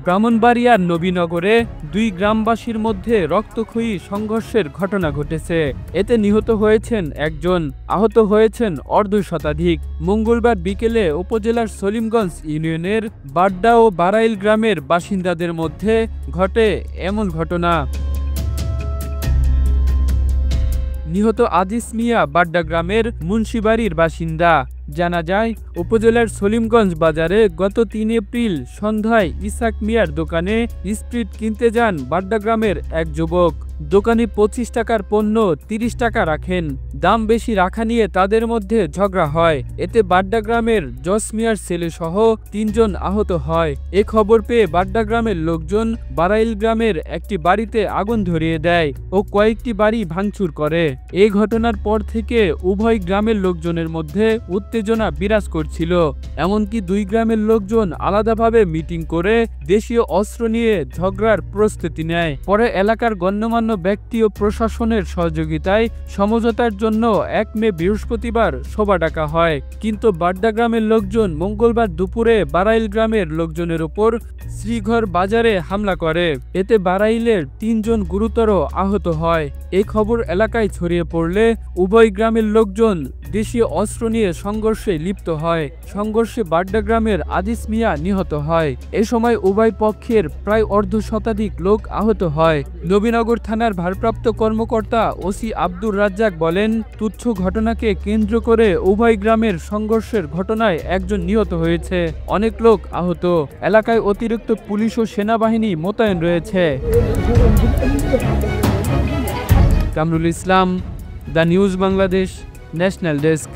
ব্রাহ্মণবাড়িয়ার নবীনগরে দুই গ্রামবাসীর মধ্যে রক্তক্ষয়ী সংঘর্ষের ঘটনা ঘটেছে। এতে নিহত হয়েছেন একজন, আহত হয়েছেন অর্ধশতাধিক। মঙ্গলবার বিকেলে উপজেলার সলিমগঞ্জ ইউনিয়নের বাড্ডা ও বারাইল গ্রামের বাসিন্দাদের মধ্যে ঘটে এমন ঘটনা। নিহত আজিজ মিয়া বাড্ডা গ্রামের মুন্সিবাড়ির বাসিন্দা। জানা যায়, উপজেলার সলিমগঞ্জ বাজারে গত ৩ এপ্রিল সন্ধ্যায় ইসাক মিয়ার দোকানে স্প্রিট কিনতে যান বাড্ডা গ্রামের এক যুবক। দোকানে ২৫ টাকার পণ্য ৩০ টাকা রাখেন। দাম বেশি রাখা নিয়ে তাদের মধ্যে ঝগড়া হয়। এতে বাড্ডা গ্রামের জস মিয়ার ছেলেসহ ৩ জন আহত হয়। এ খবর পেয়ে বাড্ডা গ্রামের লোকজন বারাইল গ্রামের একটি বাড়িতে আগুন ধরিয়ে দেয় ও কয়েকটি বাড়ি ভাঙচুর করে। এই ঘটনার পর থেকে উভয় গ্রামের লোকজনের মধ্যে উত্তেজনা বিরাজ করছিল। এমনকি দুই গ্রামের লোকজন আলাদাভাবে মিটিং করে দেশীয় অস্ত্র নিয়ে ঝগড়ার প্রস্তুতি নেয়। পরে এলাকার গণ্যমান্য ব্যক্তি ও প্রশাসনের সহযোগিতায় সমঝোতার জন্য ১ মে বৃহস্পতিবার সভা ডাকা হয়। কিন্তু বাড্ডা গ্রামের লোকজন মঙ্গলবার দুপুরে বারাইল গ্রামের লোকজনের উপর শ্রীঘর বাজারে হামলা করে। এতে বারাইলের ৩ জন গুরুতর আহত হয়। এই খবর এলাকায় ছড়িয়ে পড়লে উভয় গ্রামের লোকজন দেশীয় অস্ত্র নিয়ে সংঘর্ষে লিপ্ত হয়। সংঘর্ষে বাড্ডা গ্রামের আজিজ মিয়া নিহত হয়। এ সময় উভয় পক্ষের প্রায় অর্ধশতাধিক লোক আহত হয়। নবীনগর থানার ভারপ্রাপ্ত কর্মকর্তা ওসি আব্দুর রাজ্জাক বলেন, তুচ্ছ ঘটনাকে কেন্দ্র করে উভয় গ্রামের সংঘর্ষের ঘটনায় একজন নিহত হয়েছে, অনেক লোক আহত। এলাকায় অতিরিক্ত পুলিশ ও সেনাবাহিনী মোতায়েন রয়েছে। Kamrul Islam, the news Bangladesh, national desk.